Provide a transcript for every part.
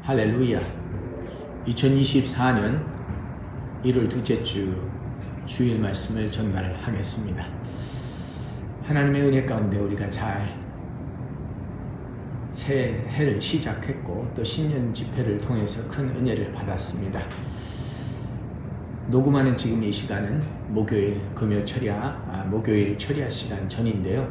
할렐루야. 2024년 1월 둘째 주 주일 말씀을 전달하겠습니다. 하나님의 은혜 가운데 우리가 잘 새해를 시작했고 또 신년 집회를 통해서 큰 은혜를 받았습니다. 녹음하는 지금 이 시간은 목요일 철야 시간 전인데요.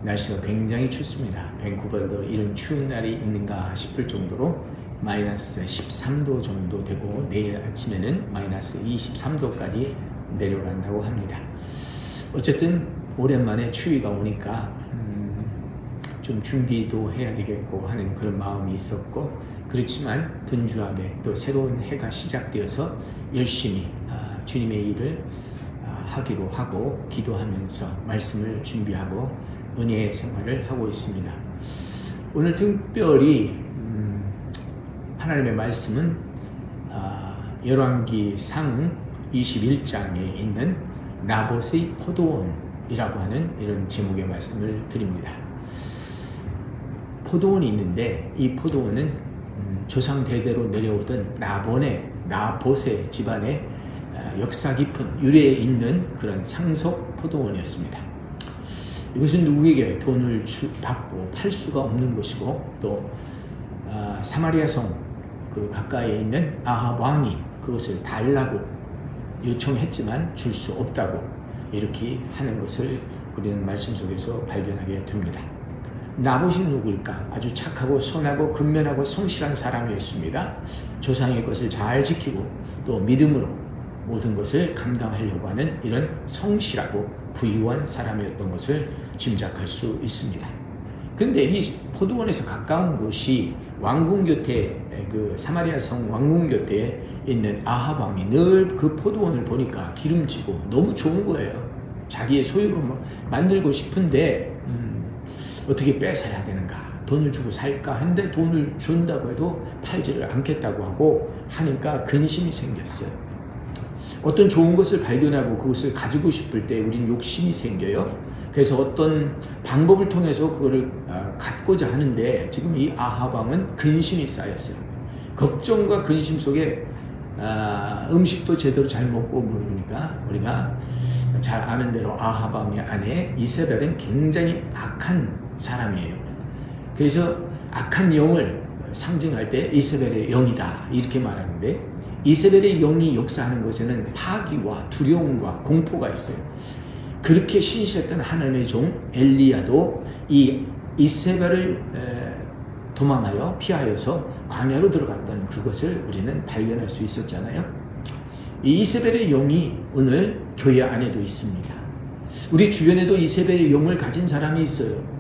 날씨가 굉장히 춥습니다. 밴쿠버도 이런 추운 날이 있는가 싶을 정도로 마이너스 13도 정도 되고 내일 아침에는 마이너스 23도까지 내려간다고 합니다. 어쨌든 오랜만에 추위가 오니까 좀 준비도 해야 되겠고 하는 그런 마음이 있었고, 그렇지만 분주하게 또 새로운 해가 시작되어서 열심히 주님의 일을 하기로 하고 기도하면서 말씀을 준비하고 은혜의 생활을 하고 있습니다. 오늘 특별히 하나님의 말씀은 열왕기상 21장에 있는 나봇의 포도원이라고 하는 이런 제목의 말씀을 드립니다. 포도원이 있는데 이 포도원은 조상 대대로 내려오던 나봇의 집안의 역사 깊은 유래에 있는 그런 상속 포도원이었습니다. 이것은 누구에게 돈을 받고 팔 수가 없는 것이고, 또 사마리아 성 그 가까이에 있는 아합 왕이 그것을 달라고 요청했지만 줄 수 없다고 이렇게 하는 것을 우리는 말씀 속에서 발견하게 됩니다. 나봇이 누구일까? 아주 착하고 선하고 근면하고 성실한 사람이었습니다. 조상의 것을 잘 지키고 또 믿음으로 모든 것을 감당하려고 하는 이런 성실하고 부유한 사람이었던 것을 짐작할 수 있습니다. 그런데 이 포도원에서 가까운 곳이 왕궁 곁에, 그 사마리아 성 왕궁 곁에 있는 아합 왕이 늘 그 포도원을 보니까 기름지고 너무 좋은 거예요. 자기의 소유로 만들고 싶은데 어떻게 뺏어야 되는가, 돈을 주고 살까 했는데 돈을 준다고 해도 팔지를 않겠다고 하고 하니까 근심이 생겼어요. 어떤 좋은 것을 발견하고 그것을 가지고 싶을 때 우리는 욕심이 생겨요. 그래서 어떤 방법을 통해서 그거를 갖고자 하는데 지금 이 아합 왕은 근심이 쌓였어요. 걱정과 근심 속에 음식도 제대로 잘 먹고 모르니까, 우리가 잘 아는 대로 아합 왕의 아내 이세벨은 굉장히 악한 사람이에요. 그래서 악한 영을 상징할 때 이세벨의 영이다 이렇게 말하는데, 이세벨의 영이 역사하는 곳에는 파기와 두려움과 공포가 있어요. 그렇게 신실했던 하나님의 종 엘리야도 이 이세벨을 도망하여 피하여서 광야로 들어갔던 그것을 우리는 발견할 수 있었잖아요. 이 이세벨의 영이 오늘 교회 안에도 있습니다. 우리 주변에도 이세벨의 영을 가진 사람이 있어요.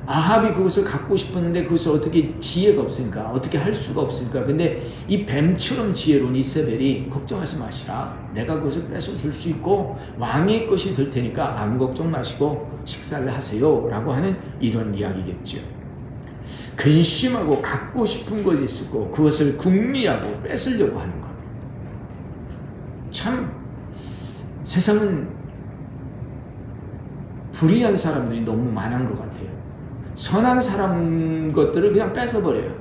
아합이 그것을 갖고 싶었는데 그것을 어떻게, 지혜가 없으니까 어떻게 할 수가 없으니까. 근데 이 뱀처럼 지혜로운 이세벨이 걱정하지 마시라, 내가 그것을 뺏어 줄 수 있고 왕의 것이 될 테니까 아무 걱정 마시고 식사를 하세요 라고 하는 이런 이야기겠죠. 근심하고 갖고 싶은 것이 있고 그것을 궁리하고 뺏으려고 하는 것. 참 세상은 불의한 사람들이 너무 많은 것 같아요. 선한 사람 것들을 그냥 뺏어버려요.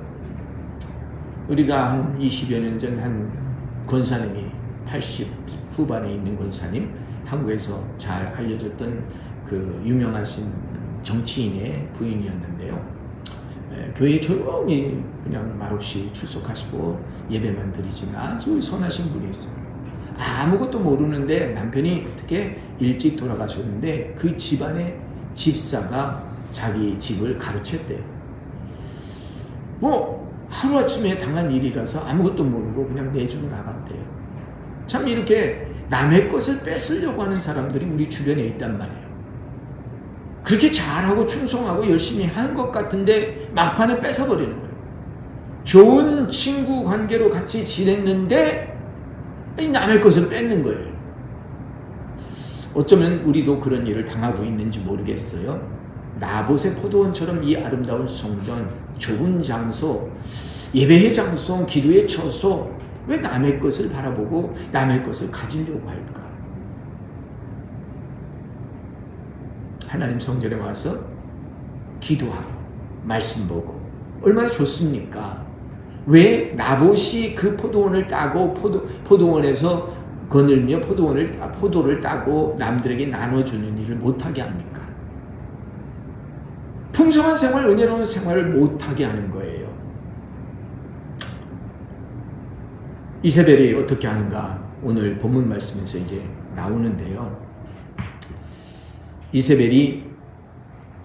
우리가 한 20여 년 전 한 권사님이, 80 후반에 있는 권사님, 한국에서 잘 알려졌던 그 유명하신 정치인의 부인이었는데요. 교회에 조용히 그냥 말없이 출석하시고 예배만 드리지는 아주 선하신 분이 있어요. 아무것도 모르는데 남편이 어떻게 일찍 돌아가셨는데 그 집안의 집사가 자기 집을 가로챘대요. 하루아침에 당한 일이라서 아무것도 모르고 그냥 내주고 나갔대요. 참 이렇게 남의 것을 뺏으려고 하는 사람들이 우리 주변에 있단 말이에요. 그렇게 잘하고 충성하고 열심히 한 것 같은데 막판에 뺏어버리는 거예요. 좋은 친구 관계로 같이 지냈는데 남의 것을 뺏는 거예요. 어쩌면 우리도 그런 일을 당하고 있는지 모르겠어요. 나봇의 포도원처럼 이 아름다운 성전, 좋은 장소, 예배의 장소, 기도의 처소, 왜 남의 것을 바라보고 남의 것을 가지려고 할까? 하나님 성전에 와서 기도하고 말씀 보고 얼마나 좋습니까? 왜 나봇이 그 포도원을 따고 포도원에서 거늘며 포도를 따고 남들에게 나눠주는 일을 못하게 합니까? 풍성한 생활, 은혜로운 생활을 못하게 하는 거예요. 이세벨이 어떻게 하는가? 오늘 본문 말씀에서 이제 나오는데요. 이세벨이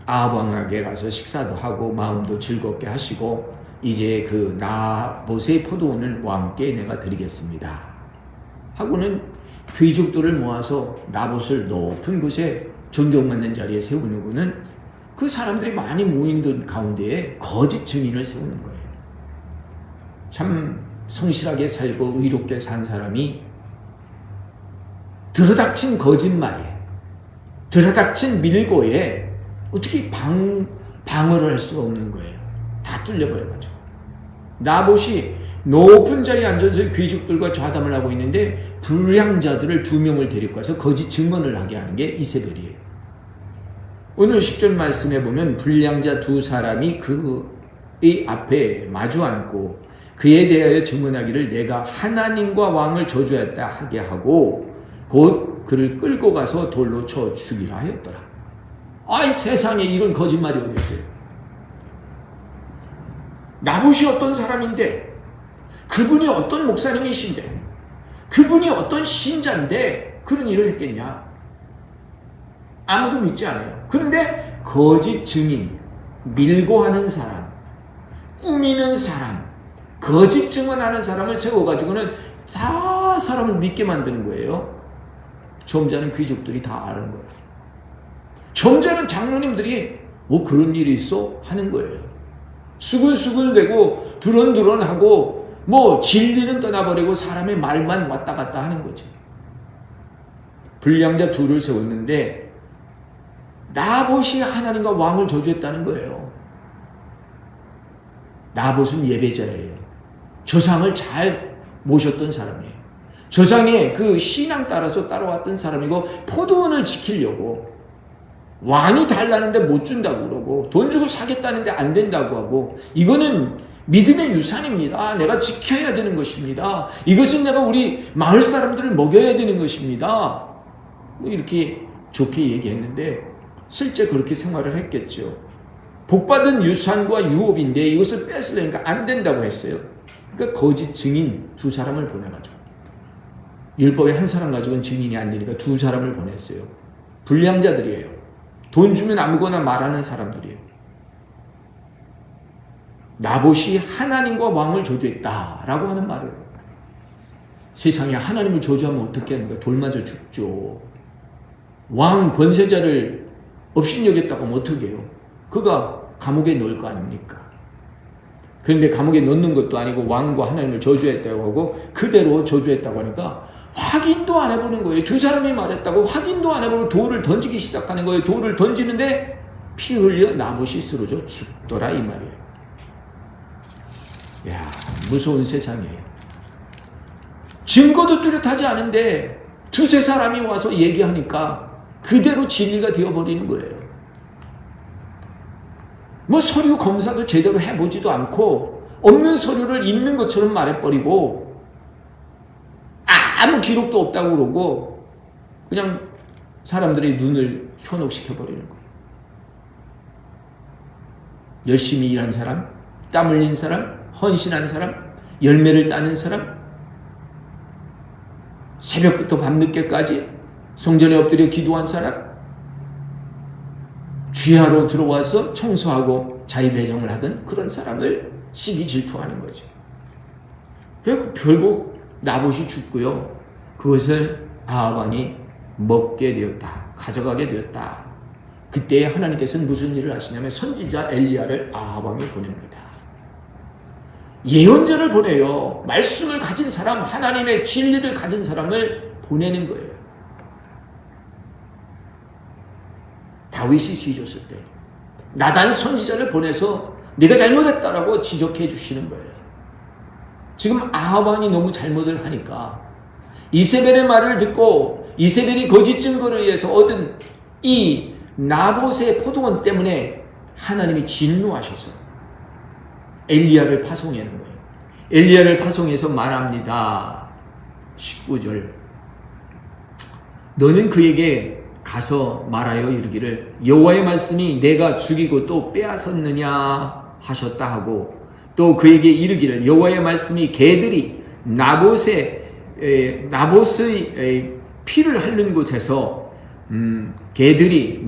아합 왕에게 가서 식사도 하고 마음도 즐겁게 하시고 이제 그 나봇의 포도원을 왕께 내가 드리겠습니다 하고는 귀족들을 모아서 나봇을 높은 곳에 존경받는 자리에 세우는구는 그 사람들이 많이 모인 가운데에 거짓 증인을 세우는 거예요. 참 성실하게 살고 의롭게 산 사람이 들어닥친 거짓말에, 들어닥친 밀고에 어떻게 방어를 할 수가 없는 거예요. 다 뚫려버려가지고. 나봇이 높은 자리에 앉아서 귀족들과 좌담을 하고 있는데 불량자들을 2명을 데리고 와서 거짓 증언을 하게 하는 게 이세벨이에요. 오늘 10절 말씀에 보면 불량자 2사람이 그의 앞에 마주 앉고 그에 대하여 증언하기를 내가 하나님과 왕을 저주했다 하게 하고 곧 그를 끌고 가서 돌로 쳐 죽이라 하였더라. 아이 세상에 이런 거짓말이 어디 있어요? 나봇이 어떤 사람인데, 그분이 어떤 목사님이신데, 그분이 어떤 신자인데 그런 일을 했겠냐? 아무도 믿지 않아요. 그런데 거짓 증인, 밀고 하는 사람, 꾸미는 사람, 거짓 증언하는 사람을 세워가지고는 다 사람을 믿게 만드는 거예요. 점잖은 귀족들이 다 아는 거예요. 점잖은 장로님들이 뭐 그런 일이 있어? 하는 거예요. 수근수근대고 두런두런하고 뭐 진리는 떠나버리고 사람의 말만 왔다 갔다 하는 거지. 불량자 2를 세웠는데 나봇이 하나님과 왕을 저주했다는 거예요. 나봇은 예배자예요. 조상을 잘 모셨던 사람이에요. 조상의 그 신앙 따라서 따라왔던 사람이고 포도원을 지키려고 왕이 달라는데 못 준다고 그러고 돈 주고 사겠다는데 안 된다고 하고 이거는 믿음의 유산입니다. 내가 지켜야 되는 것입니다. 이것은 내가 우리 마을 사람들을 먹여야 되는 것입니다. 뭐 이렇게 좋게 얘기했는데 실제 그렇게 생활을 했겠죠. 복받은 유산과 유업인데 이것을 뺏으려니까 안 된다고 했어요. 그러니까 거짓 증인 2사람을 보내가지고 율법에 한 사람 가지고는 증인이 안 되니까 2사람을 보냈어요. 불량자들이에요. 돈 주면 아무거나 말하는 사람들이에요. 나봇이 하나님과 왕을 저주했다라고 하는 말을 세상에 하나님을 저주하면 어떻게 하는 거야? 돌 맞아 죽죠. 왕 권세자를 업신여겼다고 하면 어떻게 해요? 그가 감옥에 넣을 거 아닙니까? 그런데 감옥에 넣는 것도 아니고 왕과 하나님을 저주했다고 하고 그대로 저주했다고 하니까 확인도 안 해보는 거예요. 2사람이 말했다고 확인도 안 해보고 돌을 던지기 시작하는 거예요. 돌을 던지는데 피 흘려 나봇이 쓰러져 죽더라 이 말이에요. 야, 무서운 세상이에요. 증거도 뚜렷하지 않은데 2-3사람이 와서 얘기하니까 그대로 진리가 되어버리는 거예요. 뭐 서류 검사도 제대로 해보지도 않고 없는 서류를 있는 것처럼 말해버리고 아무 기록도 없다고 그러고 그냥 사람들의 눈을 현혹시켜버리는 거예요. 열심히 일한 사람, 땀 흘린 사람, 헌신한 사람, 열매를 따는 사람, 새벽부터 밤늦게까지 성전에 엎드려 기도한 사람, 쥐하러 들어와서 청소하고 자의배정을 하던 그런 사람을 시기 질투하는 거죠. 결국 나봇이 죽고요. 그것을 아합 왕이 먹게 되었다. 가져가게 되었다. 그때 하나님께서는 무슨 일을 하시냐면 선지자 엘리야를 아합 왕이 보냅니다. 예언자를 보내요. 말씀을 가진 사람, 하나님의 진리를 가진 사람을 보내는 거예요. 다윗이 지졌을 때 나단 선지자를 보내서 네가 잘못했다라고 지적해 주시는 거예요. 지금 아합 왕이 너무 잘못을 하니까 이세벨의 말을 듣고 이세벨이 거짓 증거를 위해서 얻은 이 나봇의 포도원 때문에 하나님이 진노하셔서 엘리야를 파송하는 거예요. 엘리야를 파송해서 말합니다. 19절. 너는 그에게 가서 말하여 이르기를 여호와의 말씀이 내가 죽이고 또 빼앗았느냐 하셨다 하고, 또 그에게 이르기를 여호와의 말씀이 개들이 나봇의 피를 핥는 곳에서 개들이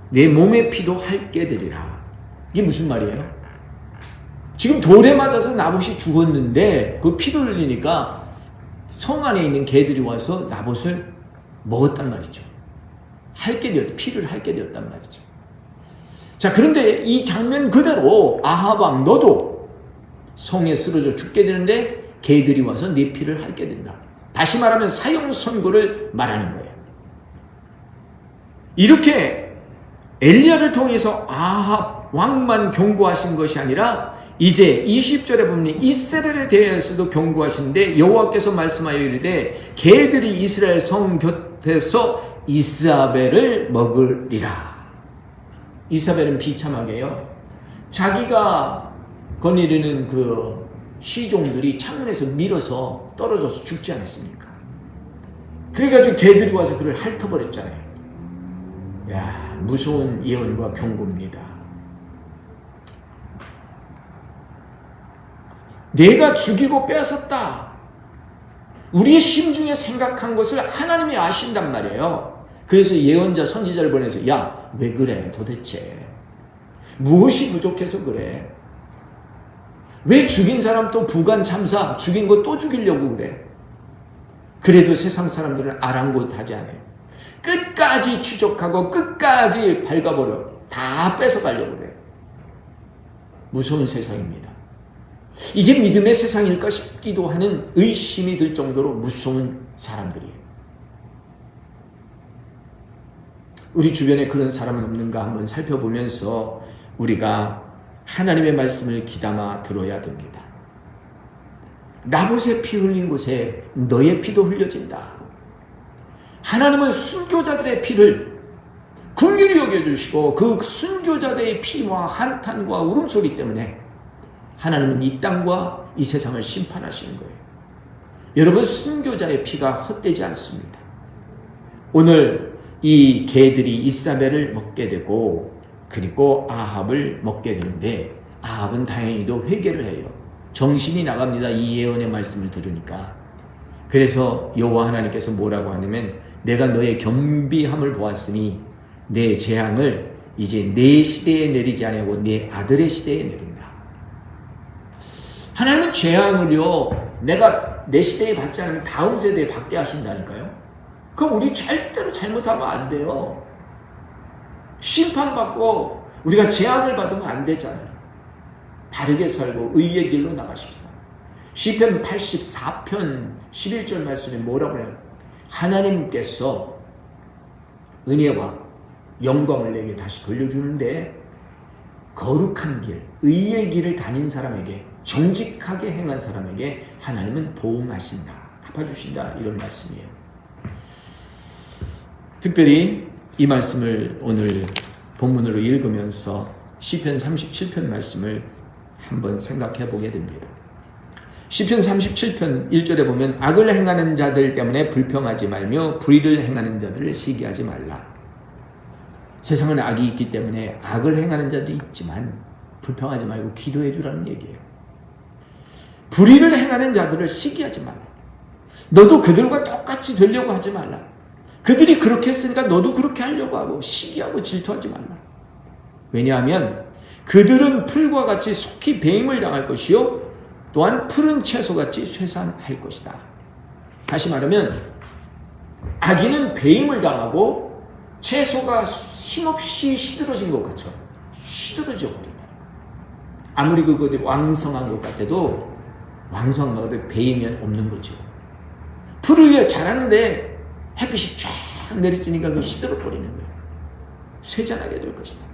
내 몸의 피도 핥게 되리라. 이게 무슨 말이에요? 지금 돌에 맞아서 나봇이 죽었는데 그 피를 흘리니까 성 안에 있는 개들이 와서 나봇을 먹었단 말이죠. 피를 핥게 되었단 말이죠. 자, 그런데 이 장면 그대로 아합 왕 너도 성에 쓰러져 죽게 되는데 개들이 와서 네 피를 핥게 된다. 다시 말하면 사형 선고를 말하는 거예요. 이렇게 엘리야를 통해서 아합 왕만 경고하신 것이 아니라 이제 20절에 보면 이세벨에 대해서도 경고하시는데 여호와께서 말씀하여 이르되 개들이 이스라엘 성 곁에서 이스아벨을 먹으리라. 이사벨은 비참하게요, 자기가 거느리는 그 시종들이 창문에서 밀어서 떨어져서 죽지 않았습니까? 그래가지고 개들이 와서 그를 핥아버렸잖아요. 야, 무서운 예언과 경고입니다. 내가 죽이고 빼앗았다. 우리의 심중에 생각한 것을 하나님이 아신단 말이에요. 그래서 예언자 선지자를 보내서 야, 왜 그래 도대체? 무엇이 부족해서 그래? 왜 죽인 사람 또 부관 참사 죽인 거 또 죽이려고 그래? 그래도 세상 사람들은 아랑곳하지 않아요. 끝까지 추적하고 끝까지 밟아버려. 다 뺏어가려고 그래. 무서운 세상입니다. 이게 믿음의 세상일까 싶기도 하는 의심이 들 정도로 무서운 사람들이에요. 우리 주변에 그런 사람은 없는가 한번 살펴보면서 우리가 하나님의 말씀을 귀담아 들어야 됩니다. 나봇의 피 흘린 곳에 너의 피도 흘려진다. 하나님은 순교자들의 피를 긍휼히 여겨주시고 그 순교자들의 피와 한탄과 울음소리 때문에 하나님은 이 땅과 이 세상을 심판하시는 거예요. 여러분, 순교자의 피가 헛되지 않습니다. 오늘 이 개들이 이사벨을 먹게 되고 그리고 아합을 먹게 되는데 아합은 다행히도 회개를 해요. 정신이 나갑니다. 이 예언의 말씀을 들으니까. 그래서 여호와 하나님께서 뭐라고 하냐면 내가 너의 겸비함을 보았으니 내 재앙을 이제 내 시대에 내리지 아니하고 내 아들의 시대에 내린다. 하나님은 재앙을요, 내가 내 시대에 받지 않으면 다음 세대에 받게 하신다니까요. 그럼 우리 절대로 잘못하면 안 돼요. 심판받고 우리가 재앙을 받으면 안 되잖아요. 바르게 살고 의의 길로 나가십시다. 시편 84편 11절 말씀에 뭐라고 해요? 하나님께서 은혜와 영광을 내게 다시 돌려주는데 거룩한 길, 의의 길을 다닌 사람에게, 정직하게 행한 사람에게 하나님은 보응하신다, 갚아주신다, 이런 말씀이에요. 특별히 이 말씀을 오늘 본문으로 읽으면서 시편 37편 말씀을 한번 생각해 보게 됩니다. 시편 37편 1절에 보면 악을 행하는 자들 때문에 불평하지 말며 불의를 행하는 자들을 시기하지 말라. 세상은 악이 있기 때문에 악을 행하는 자도 있지만 불평하지 말고 기도해 주라는 얘기예요. 불의를 행하는 자들을 시기하지 말라. 너도 그들과 똑같이 되려고 하지 말라. 그들이 그렇게 했으니까 너도 그렇게 하려고 하고 시기하고 질투하지 말라. 왜냐하면 그들은 풀과 같이 속히 배임을 당할 것이요 또한 푸른 채소같이 쇠산할 것이다. 다시 말하면 악인은 배임을 당하고 채소가 힘없이 시들어진 것 같죠. 시들어져 버린다. 아무리 그것이 왕성한 것 같아도 왕성한 것 같아도 배이면 없는 거죠. 풀 위에 자라는데 햇빛이 쫙 내리쬐니까 그 시들어 버리는 거예요. 쇠잔하게 될 것이다.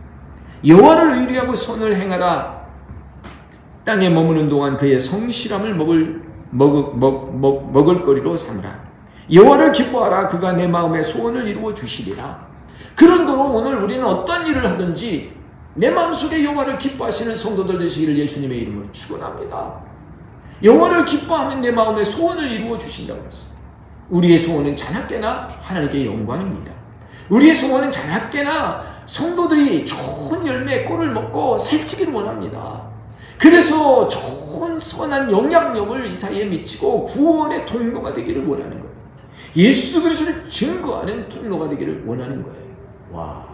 여호와를 의뢰하고 선을 행하라. 땅에 머무는 동안 그의 성실함을 먹을 거리로 삼으라. 여호와를 기뻐하라. 그가 내 마음의 소원을 이루어 주시리라. 그런 거로 오늘 우리는 어떤 일을 하든지 내 마음속에 여호와를 기뻐하시는 성도들 되시기를 예수님의 이름으로 축원합니다. 여호와를 기뻐하면 내 마음의 소원을 이루어 주신다고 했어요. 우리의 소원은 자나깨나 하나님께 영광입니다. 우리의 소원은 자나깨나 성도들이 좋은 열매의 꼴을 먹고 살찌기를 원합니다. 그래서 좋은 선한 영향력을 이 사이에 미치고 구원의 통로가 되기를 원하는 거예요. 예수 그리스도를 증거하는 통로가 되기를 원하는 거예요. 와,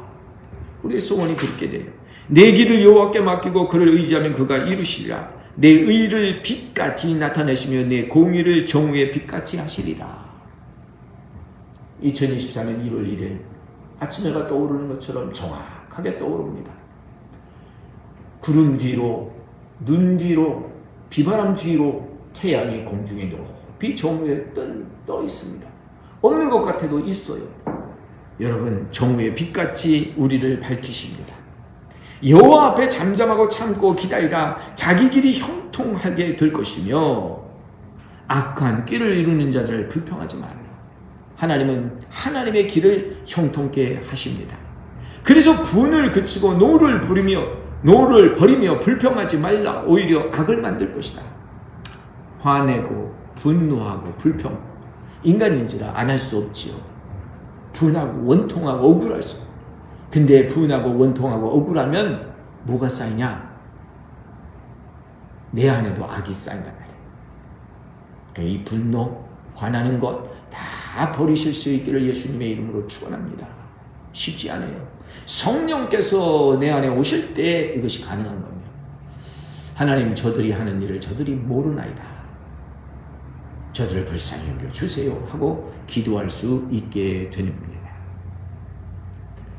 우리의 소원이 그렇게 돼요. 내 길을 여호와께 맡기고 그를 의지하면 그가 이루시리라. 내 의를 빛같이 나타내시며 내 공의를 정오의 빛같이 하시리라. 2024년 1월 1일 아침 해가 떠오르는 것처럼 정확하게 떠오릅니다. 구름 뒤로, 눈 뒤로, 비바람 뒤로 태양이 공중에 높이 정오에 떠 있습니다. 없는 것 같아도 있어요. 여러분, 정오의 빛같이 우리를 밝히십니다. 여호와 앞에 잠잠하고 참고 기다리라. 자기 길이 형통하게 될 것이며 악한 길을 이루는 자들을 불평하지 말라. 하나님은 하나님의 길을 형통케 하십니다. 그래서 분을 그치고 노를 버리며 불평하지 말라. 오히려 악을 만들 것이다. 화내고 분노하고 불평, 인간인지라 안 할 수 없지요. 분하고 원통하고 억울할 수. 근데 분하고 원통하고 억울하면 뭐가 쌓이냐? 내 안에도 악이 쌓인단 말이에요. 이 분노, 화나는 것 다 버리실 수 있기를 예수님의 이름으로 축원합니다. 쉽지 않아요. 성령께서 내 안에 오실 때 이것이 가능한 겁니다. 하나님, 저들이 하는 일을 저들이 모르나이다. 저들을 불쌍히 여겨주세요 하고 기도할 수 있게 되는 겁니다.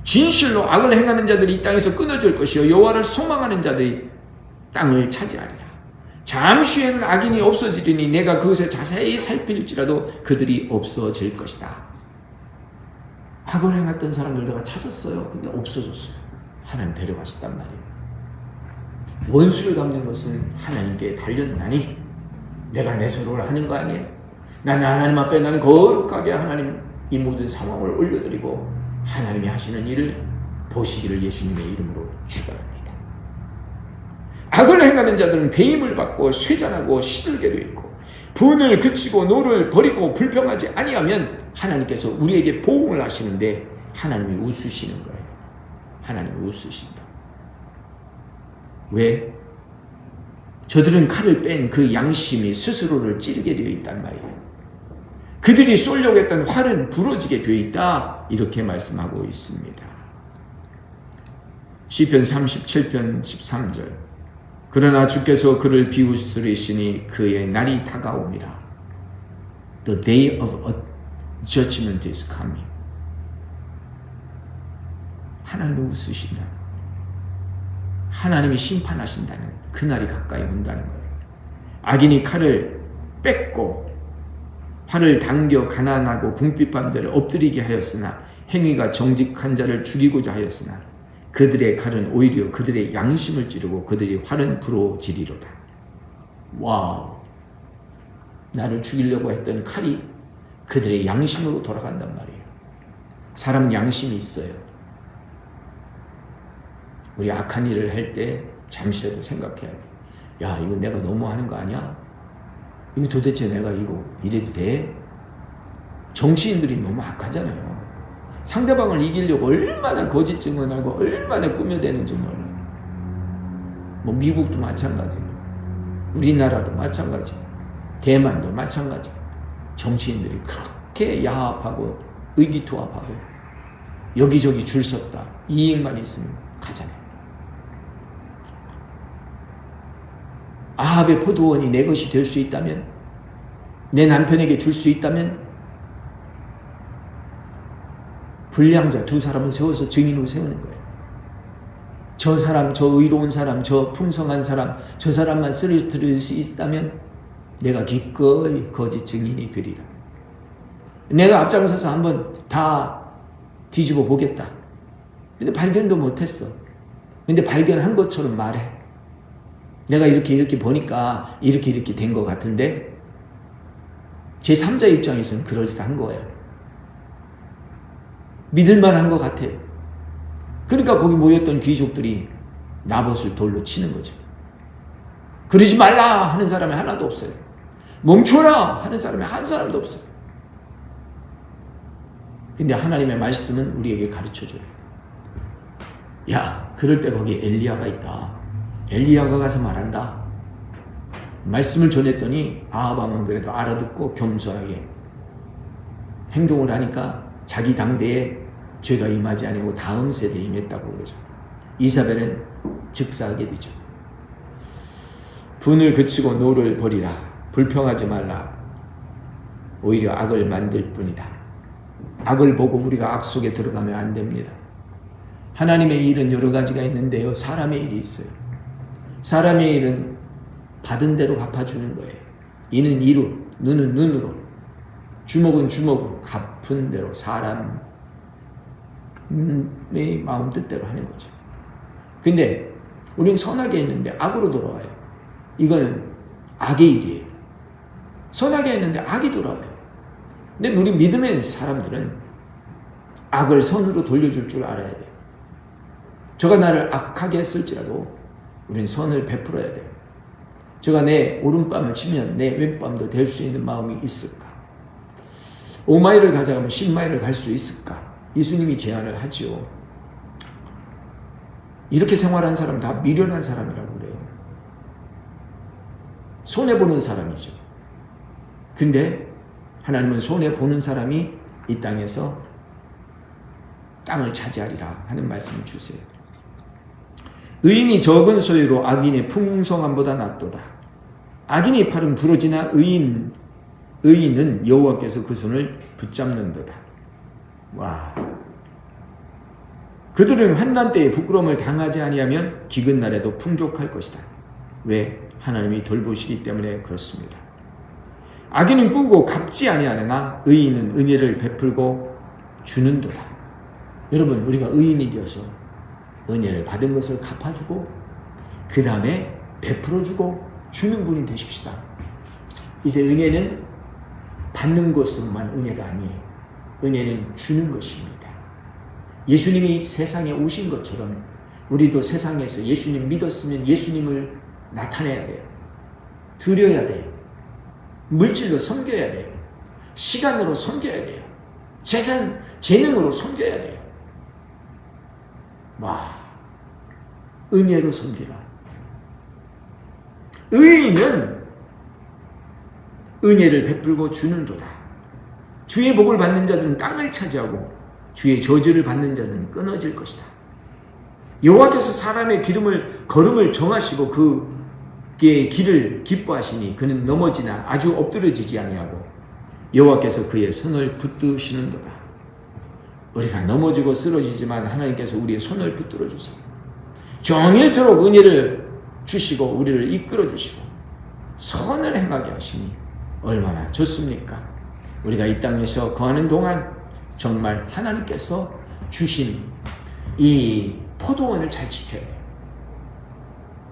진실로 악을 행하는 자들이 이 땅에서 끊어질 것이요 여호와를 소망하는 자들이 땅을 차지하리라. 잠시 후에는 악인이 없어지리니 내가 그것에 자세히 살필지라도 그들이 없어질 것이다. 악을 행했던 사람들 내가 찾았어요. 근데 없어졌어요. 하나님 데려가셨단 말이에요. 원수를 갚는 것은 하나님께 달렸나니 내가 내 손으로 하는 거 아니에요. 나는 하나님 앞에 나는 거룩하게 하나님 이 모든 상황을 올려드리고 하나님이 하시는 일을 보시기를 예수님의 이름으로 축원합니다. 악을 행하는 자들은 배임을 받고 쇠잔하고 시들게 되어 있고 분을 그치고 노를 버리고 불평하지 아니하면 하나님께서 우리에게 보응을 하시는데 하나님이 웃으시는 거예요. 하나님이 웃으신다. 왜? 저들은 칼을 뺀 그 양심이 스스로를 찌르게 되어 있단 말이에요. 그들이 쏘려고 했던 활은 부러지게 되어 있다. 이렇게 말씀하고 있습니다. 시편 37편 13절. 그러나 주께서 그를 비웃으시니 그의 날이 다가옵니다. The day of judgment is coming. 하나님이 웃으신다. 하나님이 심판하신다는 그날이 가까이 온다는 거예요. 악인이 칼을 뺏고 활을 당겨 가난하고 궁핍한 자를 엎드리게 하였으나 행위가 정직한 자를 죽이고자 하였으나 그들의 칼은 오히려 그들의 양심을 찌르고 그들의 활은 부러지리로다. 와우. 나를 죽이려고 했던 칼이 그들의 양심으로 돌아간단 말이에요. 사람은 양심이 있어요. 우리 악한 일을 할 때 잠시라도 생각해야 돼. 야, 이거 내가 너무 하는 거 아니야? 이거 도대체 내가 이거 이래도 돼? 정치인들이 너무 악하잖아요. 상대방을 이기려고 얼마나 거짓 증언하고 얼마나 꾸며대는지 몰라요. 뭐 미국도 마찬가지예요. 우리나라도 마찬가지. 대만도 마찬가지. 정치인들이 그렇게 야합하고 의기투합하고 여기저기 줄 섰다. 이익만 있으면 가잖아요. 아합의 포도원이 내 것이 될 수 있다면, 내 남편에게 줄 수 있다면 불량자 두 사람을 세워서 증인으로 세우는 거예요. 저 사람, 저 의로운 사람, 저 풍성한 사람, 저 사람만 쓰러뜨릴 수 있다면 내가 기꺼이 거짓 증인이 되리라. 내가 앞장서서 한번 다 뒤집어 보겠다. 근데 발견도 못했어. 근데 발견한 것처럼 말해. 내가 이렇게 보니까 이렇게 된 것 같은데 제3자 입장에서는 그럴싸한 거예요. 믿을만한 것 같아요. 그러니까 거기 모였던 귀족들이 나봇을 돌로 치는 거죠. 그러지 말라 하는 사람이 하나도 없어요. 멈춰라 하는 사람이 한 사람도 없어요. 근데 하나님의 말씀은 우리에게 가르쳐줘요. 야, 그럴 때 거기 엘리야가 있다. 엘리야가 가서 말한다. 말씀을 전했더니 아합 왕은 그래도 알아듣고 겸손하게 행동을 하니까 자기 당대에 죄가 임하지 아니고 다음 세대에 임했다고 그러죠. 이사벨은 즉사하게 되죠. 분을 그치고 노를 버리라. 불평하지 말라. 오히려 악을 만들 뿐이다. 악을 보고 우리가 악 속에 들어가면 안 됩니다. 하나님의 일은 여러 가지가 있는데요. 사람의 일이 있어요. 사람의 일은 받은 대로 갚아주는 거예요. 이는 이로, 눈은 눈으로, 주먹은 주먹으로 갚은 대로 사람의 마음 뜻대로 하는 거죠. 근데 우리는 선하게 했는데 악으로 돌아와요. 이건 악의 일이에요. 선하게 했는데 악이 돌아와요. 근데 우리 믿음의 사람들은 악을 선으로 돌려줄 줄 알아야 돼요. 저가 나를 악하게 했을지라도 우리는 선을 베풀어야 돼요. 저가 내 오른뺨을 치면 내 왼뺨도 될 수 있는 마음이 있을까? 5마일을 가져가면 10마일을 갈 수 있을까? 예수님이 제안을 하지요. 이렇게 생활한 사람 다 미련한 사람이라고 그래요. 손해보는 사람이죠. 근데 하나님은 손해보는 사람이 이 땅에서 땅을 차지하리라 하는 말씀을 주세요. 의인이 적은 소유로 악인의 풍성함보다 낫도다. 악인의 팔은 부러지나 의인은 여호와께서 그 손을 붙잡는도다. 와. 그들은 환난 때에 부끄러움을 당하지 아니하면 기근 날에도 풍족할 것이다. 왜? 하나님이 돌보시기 때문에 그렇습니다. 악인은 꾸고 갚지 아니하느나 의인은 은혜를 베풀고 주는도다. 여러분, 우리가 의인이 되어서 은혜를 받은 것을 갚아주고 그 다음에 베풀어주고 주는 분이 되십시다. 이제 은혜는 받는 것으로만 은혜가 아니에요. 은혜는 주는 것입니다. 예수님이 이 세상에 오신 것처럼 우리도 세상에서 예수님 믿었으면 예수님을 나타내야 돼요. 드려야 돼요. 물질로 섬겨야 돼요. 시간으로 섬겨야 돼요. 재산, 재능으로 섬겨야 돼요. 와, 은혜로 섬기라. 의인은 은혜를 베풀고 주는도다. 주의 복을 받는 자들은 땅을 차지하고 주의 저주를 받는 자들은 끊어질 것이다. 여호와께서 사람의 걸음을 정하시고 그의 길을 기뻐하시니 그는 넘어지나 아주 엎드러지지 아니하고 여호와께서 그의 손을 붙드시는도다. 우리가 넘어지고 쓰러지지만 하나님께서 우리의 손을 붙들어 주세요. 종일토록 은혜를 주시고 우리를 이끌어 주시고 선을 행하게 하시니 얼마나 좋습니까? 우리가 이 땅에서 거하는 동안 정말 하나님께서 주신 이 포도원을 잘 지켜야 돼요.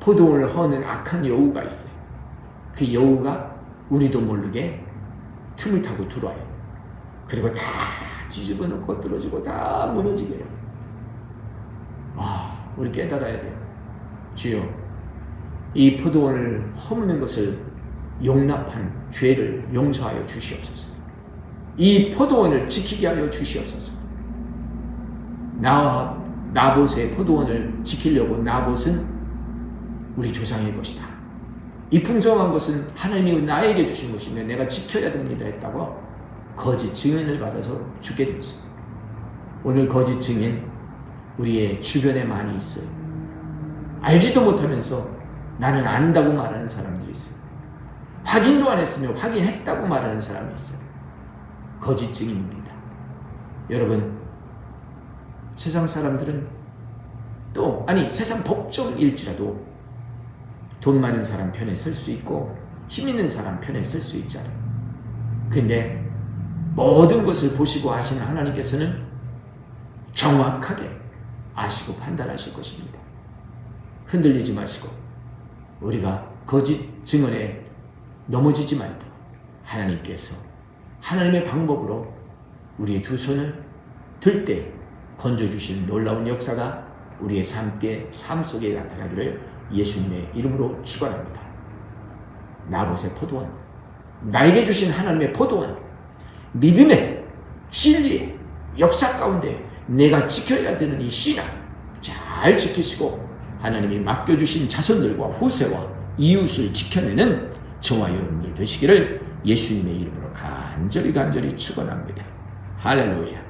포도원을 허는 악한 여우가 있어요. 그 여우가 우리도 모르게 틈을 타고 들어와요. 그리고 다 뒤집어 놓고 떨어지고 다 무너지게 해요. 와, 우리 깨달아야 돼요. 주여, 이 포도원을 허무는 것을 용납한 죄를 용서하여 주시옵소서. 이 포도원을 지키게 하여 주시옵소서. 나봇의 포도원을 지키려고 나봇은 우리 조상의 것이다. 이 풍성한 것은 하나님이 나에게 주신 것이며 내가 지켜야 됩니다 했다고 거짓 증인을 받아서 죽게 되었어요. 오늘 거짓 증인 우리의 주변에 많이 있어요. 알지도 못하면서 나는 안다고 말하는 사람들이 있어요. 확인도 안 했으며 확인했다고 말하는 사람이 있어요. 거짓 증인입니다. 여러분, 세상 사람들은 세상 법정일지라도 돈 많은 사람 편에 설 수 있고 힘 있는 사람 편에 설 수 있잖아요. 그런데 모든 것을 보시고 아시는 하나님께서는 정확하게 아시고 판단하실 것입니다. 흔들리지 마시고 우리가 거짓 증언에 넘어지지 말도록 하나님께서 하나님의 방법으로 우리의 두 손을 들 때 건져주신 놀라운 역사가 우리의 삶 속에 나타나기를 예수님의 이름으로 축원합니다. 나봇의 포도원, 나에게 주신 하나님의 포도원, 믿음의 진리의 역사 가운데 내가 지켜야 되는 이 신앙 잘 지키시고 하나님이 맡겨주신 자손들과 후세와 이웃을 지켜내는 저와 여러분들 되시기를 예수님의 이름으로 간절히 축원합니다. 할렐루야.